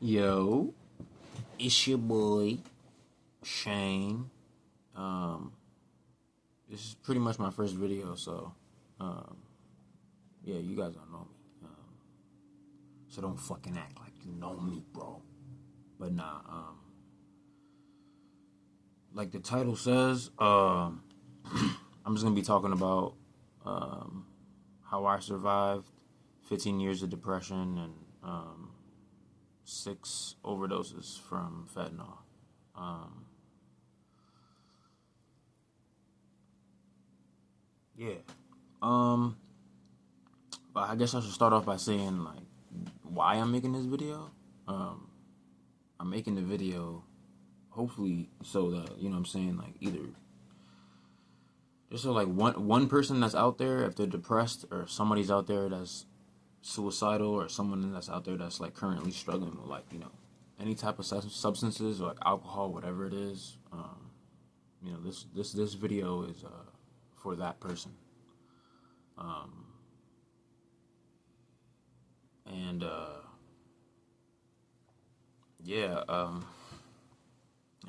Yo, it's your boy Shane. This is pretty much my first video, so yeah, you guys don't know me, so don't fucking act like you know me, bro. But nah, like the title says, I'm just gonna be talking about how I survived 15 years of depression and 6 overdoses from fentanyl. Yeah. But I guess I should start off by saying like why I'm making this video. I'm making the video hopefully so that, you know what I'm saying, like either just so like one person that's out there, if they're depressed, or somebody's out there that's suicidal, or someone that's out there that's like currently struggling with, like, you know, any type of substances or like alcohol, whatever it is. You know, this video is for that person. And yeah,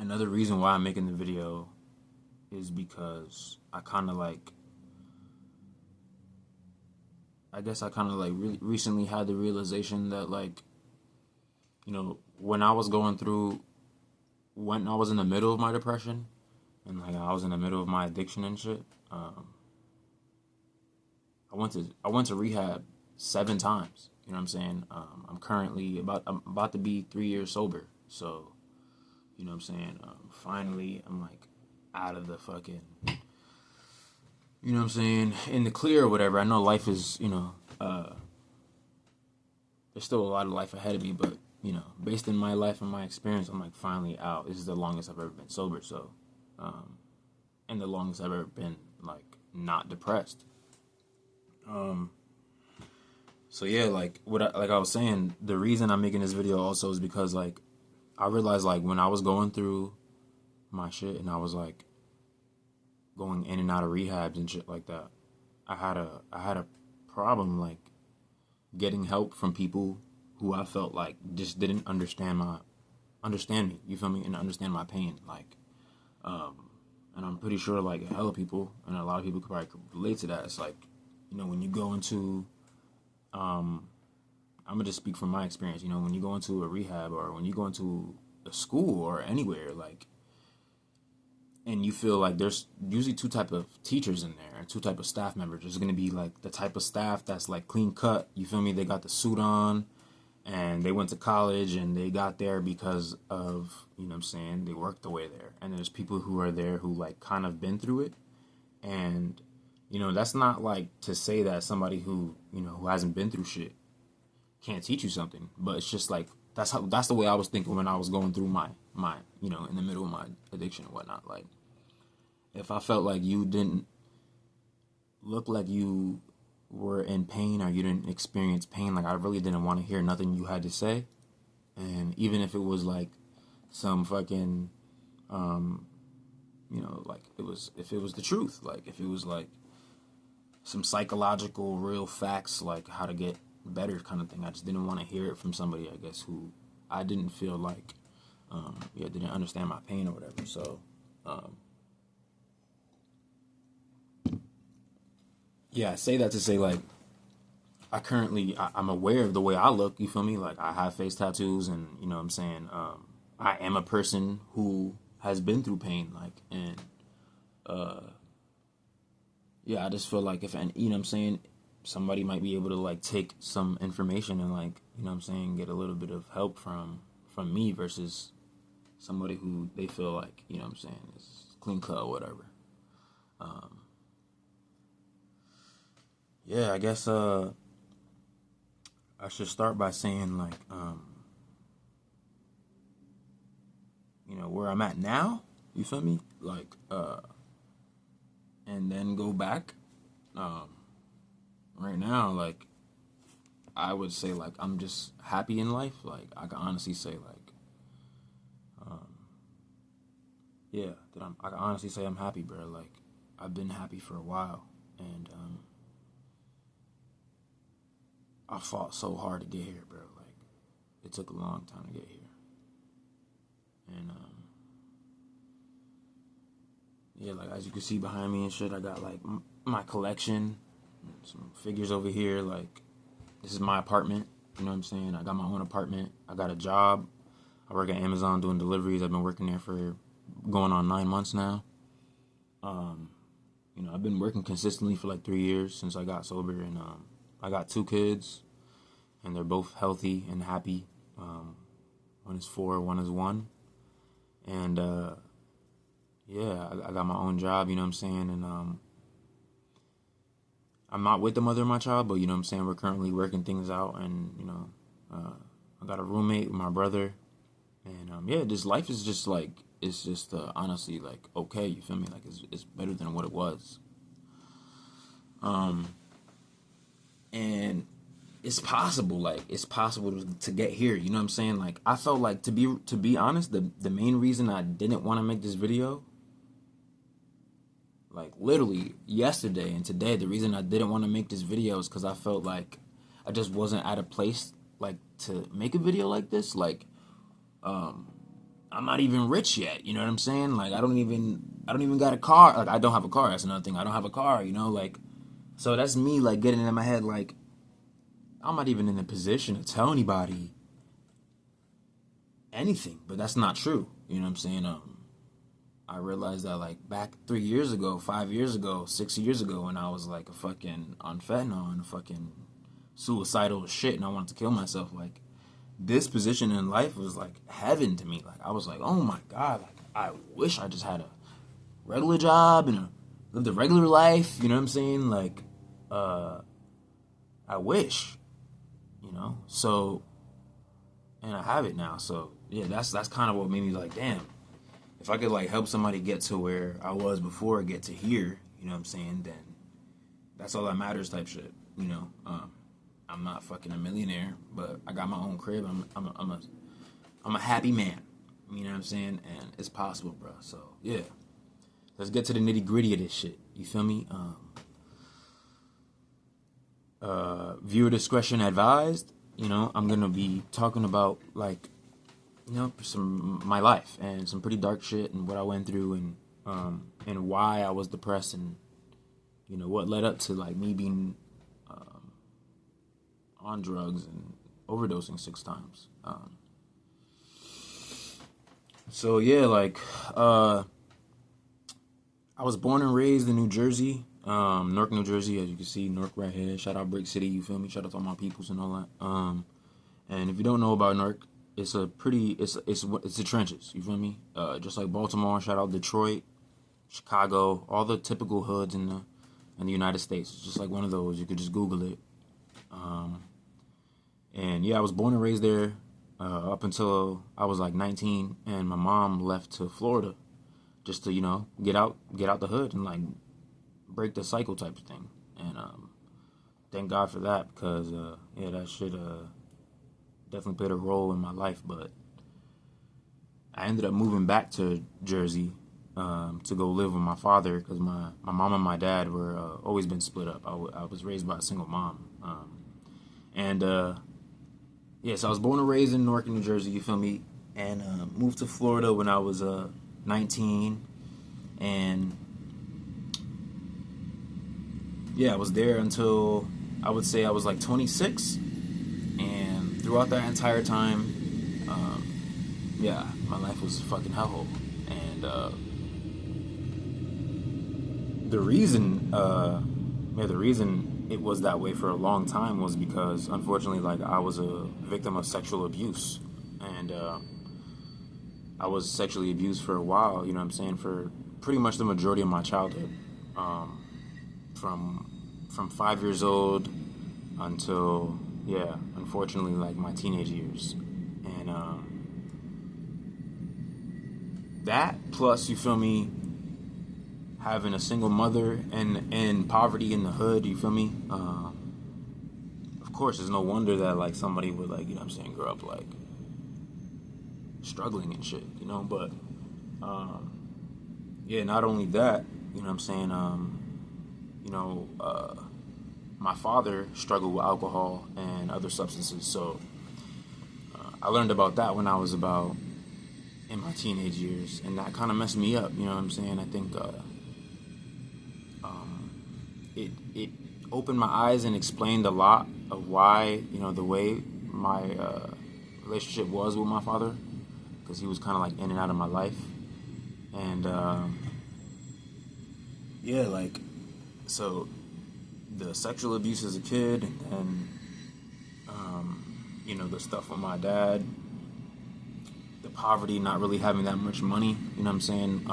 another reason why I'm making the video is because I kind of like, I guess I kind of like recently had the realization that, like, you know, when I was in the middle of my depression and like I was in the middle of my addiction and shit, I went to rehab 7 times. You know what I'm saying? I'm about to be 3 years sober. So, you know what I'm saying? Finally, I'm like out of the fucking, you know what I'm saying, in the clear or whatever. I know life is, you know, there's still a lot of life ahead of me, but, you know, based in my life and my experience, I'm like finally out. This is the longest I've ever been sober. So, and the longest I've ever been like not depressed. So yeah, like like I was saying, the reason I'm making this video also is because like I realized, like, when I was going through my shit and I was like going in and out of rehabs and shit like that, I had a problem like getting help from people who I felt like just didn't understand me, you feel me, and understand my pain, like, and I'm pretty sure like a hell of people and a lot of people could probably relate to that. It's like, you know, when you go into I'm gonna just speak from my experience. You know, when you go into a rehab or when you go into a school or anywhere, like, and you feel like there's usually 2 type of teachers in there and 2 type of staff members. There's gonna be like the type of staff that's like clean cut. You feel me? They got the suit on, and they went to college and they got there because of, you know what I'm saying, they worked their way there. And there's people who are there who like kind of been through it, and, you know, that's not like to say that somebody who, you know, who hasn't been through shit can't teach you something, but it's just like that's the way I was thinking when I was going through my you know, in the middle of my addiction and whatnot. Like, if I felt like you didn't look like you were in pain or you didn't experience pain, like I really didn't want to hear nothing you had to say. And even if it was like some fucking you know, like if it was the truth, like if it was like some psychological real facts, like how to get better kind of thing, I just didn't want to hear it from somebody, I guess, who I didn't feel like didn't understand my pain or whatever. So yeah, I say that to say, like, I'm aware of the way I look, you feel me? Like, I have face tattoos, and, you know what I'm saying, I am a person who has been through pain, like, and yeah, I just feel like if, and you know what I'm saying, somebody might be able to like take some information and, like, you know what I'm saying, get a little bit of help from me versus somebody who they feel like, you know what I'm saying, is clean cut or whatever. Yeah, I guess I should start by saying, like, you know, where I'm at now, you feel me? Like, and then go back. Right now, like, I would say, like, I'm just happy in life. Like, I can honestly say, like, yeah, I can honestly say I'm happy, bro. Like, I've been happy for a while, and I fought so hard to get here, bro. Like, it took a long time to get here. And yeah, like as you can see behind me and shit, I got like my collection, some figures over here. Like this is my apartment. You know what I'm saying? I got my own apartment. I got a job. I work at Amazon doing deliveries. I've been working there for going on 9 months now. You know, I've been working consistently for like 3 years since I got sober, and I got 2 kids, and they're both healthy and happy. One is 4, one is 1, and yeah, I got my own job. You know what I'm saying? And I'm not with the mother of my child, but you know what I'm saying, we're currently working things out, and you know, I got a roommate with my brother, and yeah, this life is just like, it's just honestly like okay, you feel me? Like it's better than what it was. And it's possible, like it's possible to get here. You know what I'm saying? Like I felt like to be honest, the main reason I didn't want to make this video, like literally yesterday and today, the reason I didn't want to make this video is because I felt like I just wasn't at a place like to make a video like this. Like I'm not even rich yet, you know what I'm saying? Like I don't even got a car. Like I don't have a car. That's another thing. I don't have a car, you know, like so that's me like getting in my head like I'm not even in a position to tell anybody anything, but that's not true. You know what I'm saying? I realized that like back 3 years ago, 5 years ago, 6 years ago, when I was like a fucking on fentanyl and a fucking suicidal shit, and I wanted to kill myself, like this position in life was like heaven to me. Like I was like, oh my god, like I wish I just had a regular job and lived a regular life. You know what I'm saying? Like, I wish, you know. So, and I have it now. So yeah, that's kind of what made me like, damn. If I could like help somebody get to where I was before, get to here, you know what I'm saying? Then that's all that matters, type shit. You know, I'm not fucking a millionaire, but I got my own crib. I'm a happy man. You know what I'm saying? And it's possible, bro. So yeah, let's get to the nitty gritty of this shit. You feel me? Viewer discretion advised. You know, I'm gonna be talking about like, you know, my life and some pretty dark shit and what I went through and why I was depressed and you know what led up to like me being on drugs and overdosing 6 times. So yeah, like I was born and raised in New Jersey, Newark, New Jersey, as you can see, Newark right here. Shout out Brick City, you feel me? Shout out to all my peoples and all that. And if you don't know about Newark, it's a pretty, it's the trenches, you feel me? Just like Baltimore, shout out Detroit, Chicago, all the typical hoods in the United States. It's just like one of those. You could just Google it. And yeah, I was born and raised there up until I was like 19, and my mom left to Florida just to, you know, get out the hood and like break the cycle type of thing. And thank God for that, because yeah, that shit definitely played a role in my life. But I ended up moving back to Jersey to go live with my father, because my mom and my dad were always been split up. I was raised by a single mom. Yeah, so I was born and raised in Newark, New Jersey, you feel me? And moved to Florida when I was 19. And yeah, I was there until I would say I was like 26. And throughout that entire time, yeah, my life was a fucking hellhole. And the reason it was that way for a long time was because, unfortunately, like I was a victim of sexual abuse, and I was sexually abused for a while. You know what I'm saying? For pretty much the majority of my childhood, from 5 years old until, yeah, unfortunately, like my teenage years. And that plus, you feel me, having a single mother and poverty in the hood, you feel me? Of course, there's no wonder that like somebody would, like, you know what I'm saying, grow up like struggling and shit, you know. But yeah, not only that, you know what I'm saying, you know, my father struggled with alcohol and other substances, so I learned about that when I was about in my teenage years, and that kind of messed me up. You know what I'm saying? I think it opened my eyes and explained a lot of why, the way my relationship was with my father, because he was kind of like in and out of my life. And yeah, like, so the sexual abuse as a kid, and then the stuff with my dad, the poverty, not really having that much money, you know what I'm saying?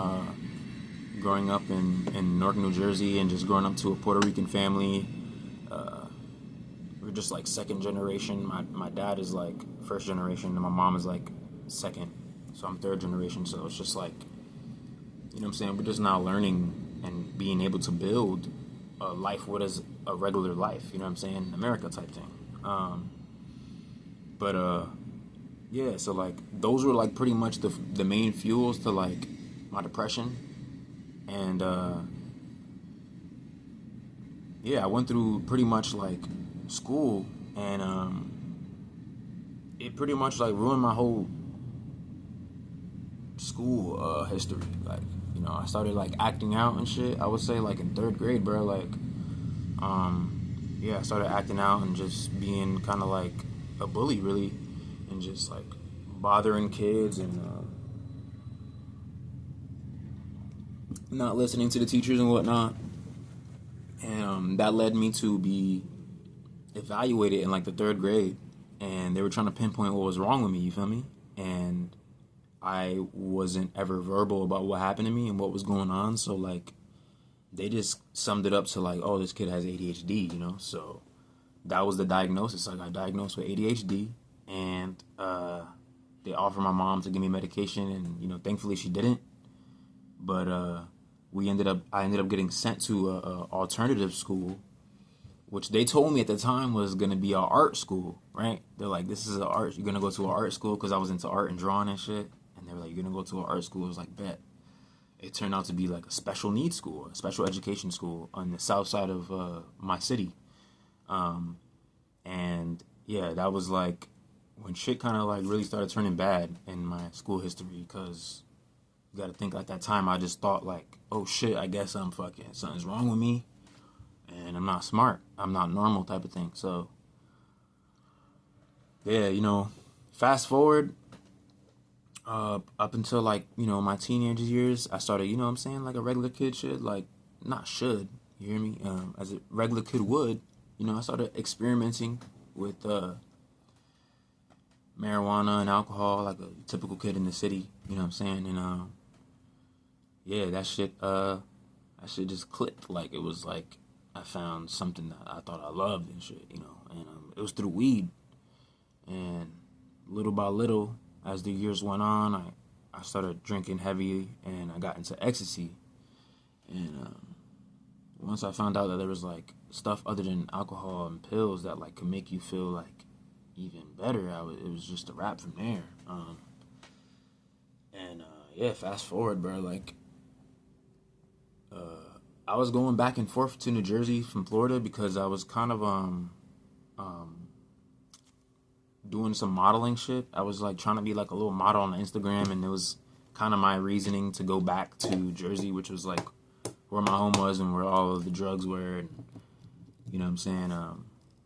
Growing up in Newark, New Jersey, and just growing up to a Puerto Rican family. We're just like second generation. My dad is like first generation, and my mom is like second. So I'm third generation. So it's just like, you know what I'm saying? We're just now learning and being able to build a life what is a regular life, you know what I'm saying? America type thing. Yeah, so like those were like pretty much the main fuels to like my depression. And yeah, I went through pretty much like school, and it pretty much like ruined my whole school history. Like, I started like acting out and shit. I would say like in third grade, bro. Like, yeah, I started acting out and just being kind of like a bully, really, and just like bothering kids and not listening to the teachers and whatnot. And that led me to be evaluated in like the third grade, and they were trying to pinpoint what was wrong with me, you feel me? And I wasn't ever verbal about what happened to me and what was going on, so like they just summed it up to like, oh, this kid has ADHD, so that was the diagnosis. I got diagnosed with ADHD, and they offered my mom to give me medication, and thankfully she didn't, but I ended up getting sent to a alternative school, which they told me at the time was going to be an art school, right? They're like, this is you're going to go to an art school, because I was into art and drawing and shit. And they were like, you're going to go to an art school. I was like, bet. It turned out to be like a special needs school, a special education school on the south side of my city. And yeah, that was like when shit kind of like really started turning bad in my school history, because you got to think at that time I just thought like, oh shit, I guess something's wrong with me. And I'm not smart. I'm not normal type of thing. So, yeah, fast forward up until like, my teenage years, I started, like a regular kid should, like, not should, you hear me? As a regular kid would, I started experimenting with marijuana and alcohol like a typical kid in the city, you know what I'm saying? And yeah, that shit just clicked. Like, it was like I found something that I thought I loved and shit, and it was through weed. And little by little, as the years went on, I started drinking heavy, and I got into ecstasy. And once I found out that there was like stuff other than alcohol and pills that like could make you feel like even better, it was just a wrap from there. Yeah, fast forward, bro, like I was going back and forth to New Jersey from Florida because I was kind of doing some modeling shit. I was like trying to be like a little model on Instagram, and it was kind of my reasoning to go back to Jersey, which was like where my home was and where all of the drugs were, and you know what I'm saying,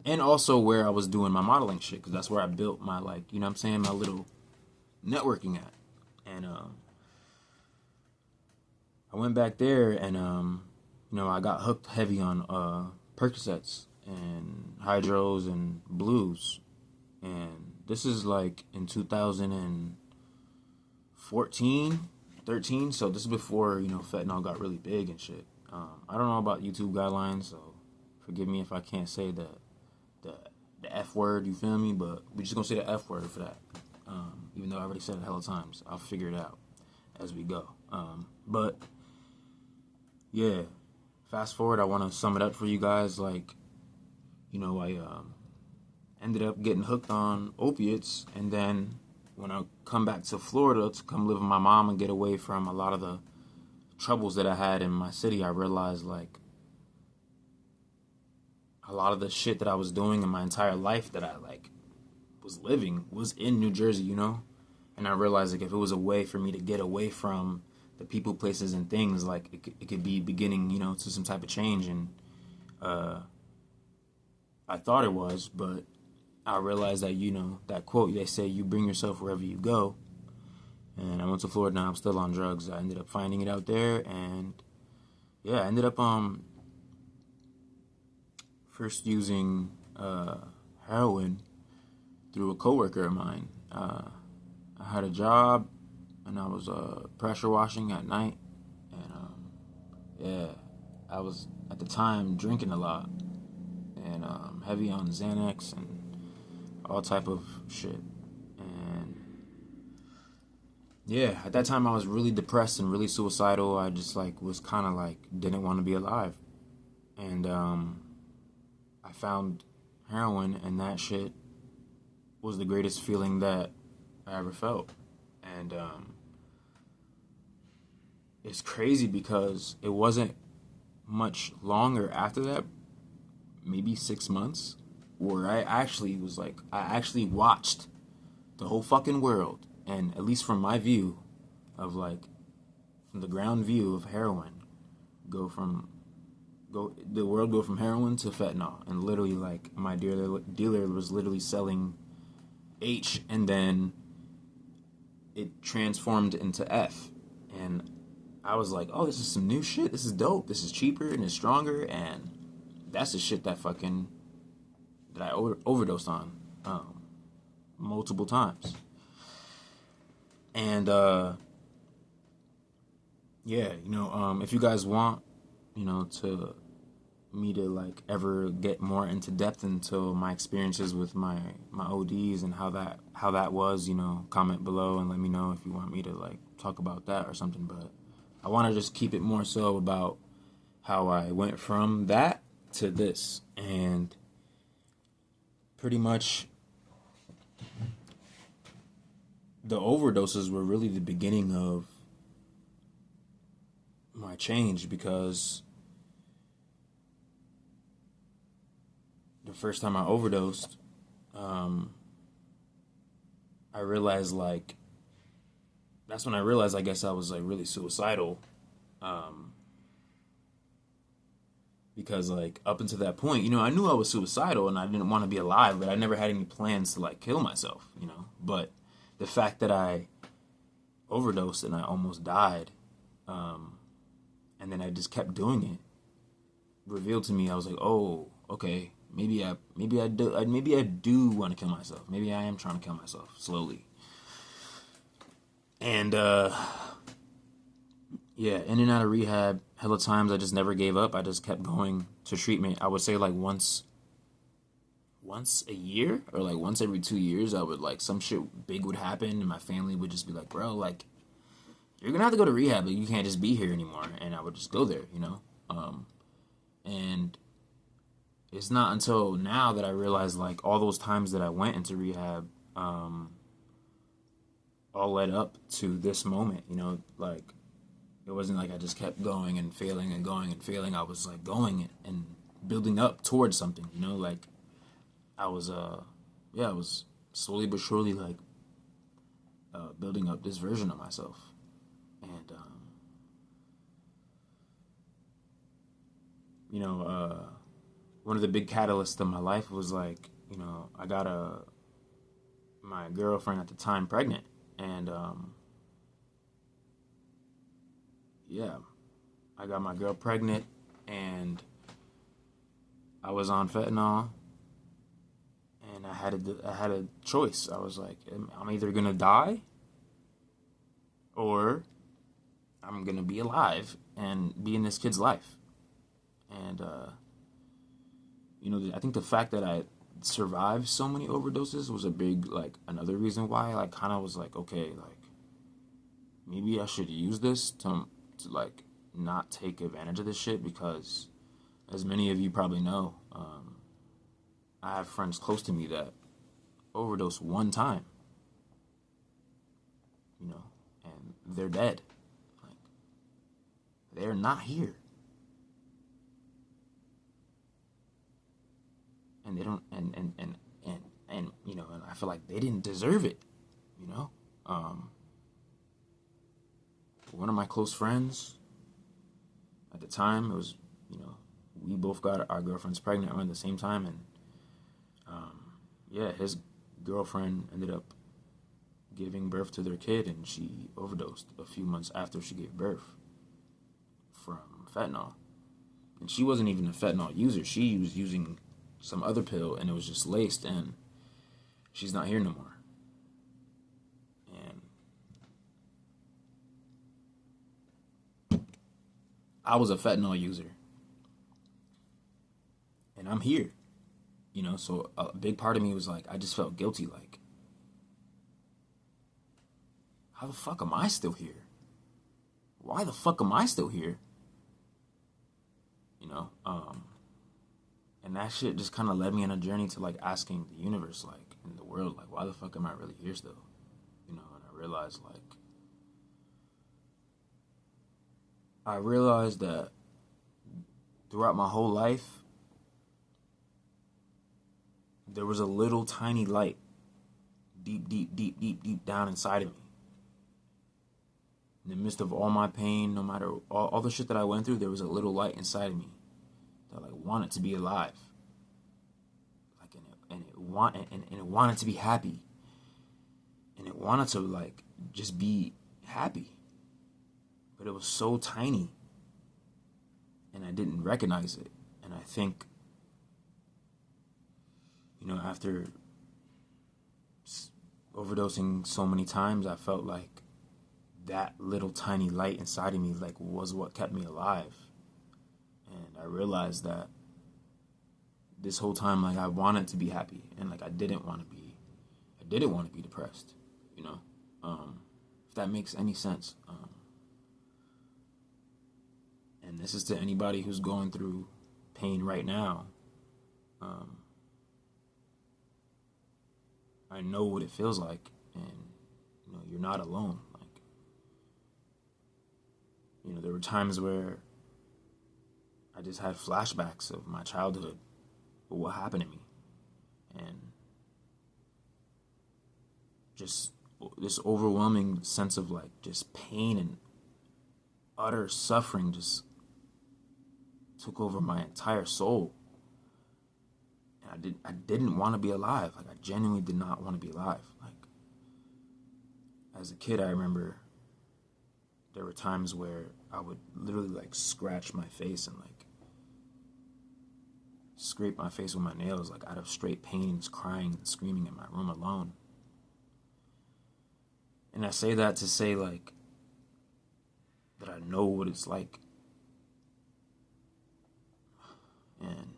and also where I was doing my modeling shit, because that's where I built my, like, you know what I'm saying, my little networking at. And I went back there, and I got hooked heavy on Percocets and Hydros and Blues. And this is like in 2014, 13. So this is before, fentanyl got really big and shit. I don't know about YouTube guidelines, so forgive me if I can't say the F word, you feel me? But we're just gonna say the F word for that. Even though I already said it a hell of times. I'll figure it out as we go. But yeah, fast forward, I want to sum it up for you guys. Like, I ended up getting hooked on opiates, and then when I come back to Florida to come live with my mom and get away from a lot of the troubles that I had in my city, I realized like a lot of the shit that I was doing in my entire life that I like was living was in New Jersey, you know? And I realized, like, if it was a way for me to get away from the people, places, and things, like, it could be beginning, you know, to some type of change. And I thought it was, but I realized that, you know, that quote, they say, you bring yourself wherever you go. And I went to Florida, now I'm still on drugs. I ended up finding it out there, and yeah, I ended up first using heroin through a coworker of mine. I had a job, and I was pressure washing at night, and yeah, I was at the time drinking a lot, and heavy on Xanax and all type of shit. And yeah, at that time I was really depressed and really suicidal. I just like was kind of like didn't want to be alive, and I found heroin, and that shit was the greatest feeling that I ever felt. And it's crazy because it wasn't much longer after that, maybe 6 months, where I actually watched the whole fucking world, and at least from my view of like, from the ground view of heroin, the world go from heroin to fentanyl. And literally, like, my dealer was literally selling H, and then it transformed into F. And I was like, oh, this is some new shit. This is dope. This is cheaper and it's stronger. And that's the shit that I overdosed on multiple times. And yeah, you know, if you guys want, you know, to me to like ever get more into depth into my experiences with my ODs and how that was, you know, comment below and let me know if you want me to like talk about that or something. But I want to just keep it more so about how I went from that to this. And pretty much the overdoses were really the beginning of my change, because the first time I overdosed, I realized, like, that's when I realized, I guess, I was like really suicidal, because like up until that point, you know, I knew I was suicidal and I didn't want to be alive, but I never had any plans to like kill myself, you know. But the fact that I overdosed and I almost died, and then I just kept doing it, revealed to me, I was like, oh, okay, maybe I do want to kill myself. Maybe I am trying to kill myself slowly. And yeah, in and out of rehab hella times. I just never gave up. I just kept going to treatment. I would say like once a year, or like once every 2 years, I would, like, some shit big would happen and my family would just be like, bro, like, you're gonna have to go to rehab, like, you can't just be here anymore. And I would just go there, you know. And it's not until now that I realized, like, all those times that I went into rehab all led up to this moment, you know. Like, it wasn't like I just kept going and failing and going and failing. I was like going and building up towards something, you know. Like, I was I was slowly but surely, like, building up this version of myself. And you know, one of the big catalysts of my life was, like, you know, I got my girlfriend at the time pregnant, and yeah, I got my girl pregnant, and I was on fentanyl, and I had a choice. I was like, I'm either gonna die, or I'm gonna be alive and be in this kid's life. And you know, I think the fact that I survived so many overdoses was a big, like, another reason why I, like, kind of was like, okay, like, maybe I should use this to like not take advantage of this shit, because as many of you probably know, I have friends close to me that overdosed one time, you know, and they're dead. Like, they're not here. And they don't, and And, you know, and I feel like they didn't deserve it, you know? One of my close friends at the time, it was, you know, we both got our girlfriends pregnant around the same time. And, yeah, his girlfriend ended up giving birth to their kid, and she overdosed a few months after she gave birth from fentanyl. And she wasn't even a fentanyl user. She was using some other pill, and it was just laced, and she's not here no more. And I was a fentanyl user, and I'm here, you know? So a big part of me was like, I just felt guilty, like, how the fuck am I still here? Why the fuck am I still here? You know? And that shit just kind of led me on a journey to, like, asking the universe, like, in the world, like, why the fuck am I really here still? You know, and I realized that throughout my whole life, there was a little tiny light deep, deep, deep, deep, deep down inside of me. In the midst of all my pain, no matter all the shit that I went through, there was a little light inside of me that, like, wanted to be alive, like, and it wanted to be happy, and it wanted to, like, just be happy, but it was so tiny, and I didn't recognize it. And I think, you know, after overdosing so many times, I felt like that little tiny light inside of me, like, was what kept me alive. And I realized that this whole time, like, I wanted to be happy, and, like, I didn't want to be depressed, you know? If that makes any sense. And this is to anybody who's going through pain right now. I know what it feels like, and, you know, you're not alone. Like, you know, there were times where I just had flashbacks of my childhood, of what happened to me, and just this overwhelming sense of, like, just pain and utter suffering just took over my entire soul. And I didn't want to be alive. Like, I genuinely did not want to be alive. Like, as a kid, I remember there were times where I would literally, like, scratch my face and, like, scrape my face with my nails, like, out of straight pain, and crying and screaming in my room alone. And I say that to say, like, that I know what it's like. And,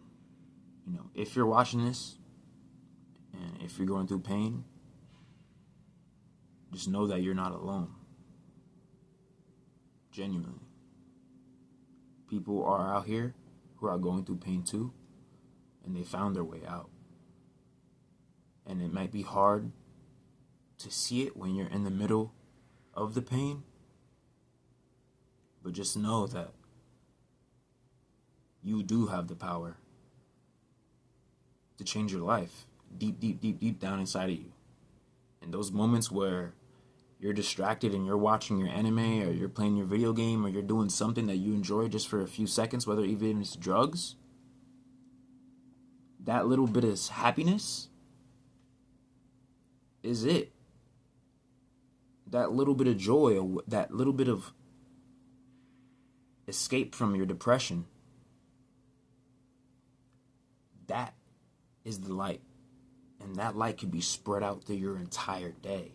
you know, if you're watching this, and if you're going through pain, just know that you're not alone. Genuinely. People are out here who are going through pain too, and they found their way out. And it might be hard to see it when you're in the middle of the pain, but just know that you do have the power to change your life deep, deep, deep, deep down inside of you. And those moments where you're distracted and you're watching your anime, or you're playing your video game, or you're doing something that you enjoy just for a few seconds, whether even it's drugs, that little bit of happiness is it. That little bit of joy, or that little bit of escape from your depression, that is the light. And that light can be spread out through your entire day.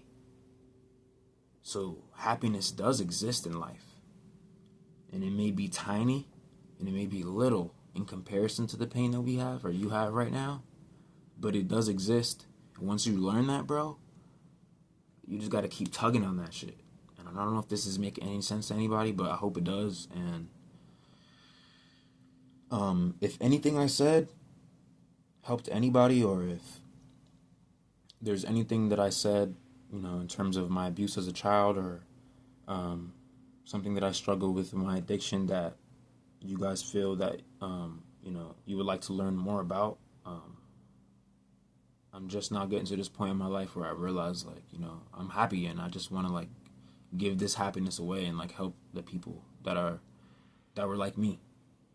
So happiness does exist in life. And it may be tiny, and it may be little in comparison to the pain that we have, or you have right now, but it does exist. And once you learn that, bro, you just gotta keep tugging on that shit. And I don't know if this is making any sense to anybody, but I hope it does. And if anything I said helped anybody, or if there's anything that I said, you know, in terms of my abuse as a child, or something that I struggle with in my addiction that you guys feel that, you know, you would like to learn more about, I'm just now getting to this point in my life where I realize, like, you know, I'm happy, and I just want to, like, give this happiness away and, like, help the people that were like me.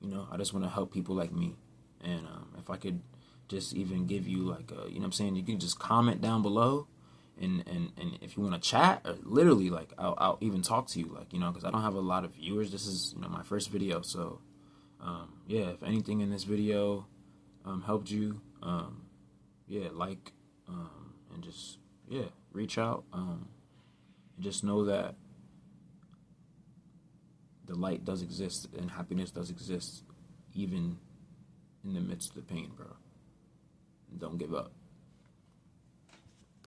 You know, I just want to help people like me. And if I could just even give you, like, you know what I'm saying, you can just comment down below. And if you want to chat, or literally, like, I'll even talk to you, like, you know, because I don't have a lot of viewers. This is, you know, my first video. So, yeah, if anything in this video helped you, yeah, like, and just, yeah, reach out, and just know that the light does exist and happiness does exist even in the midst of the pain, bro. Don't give up.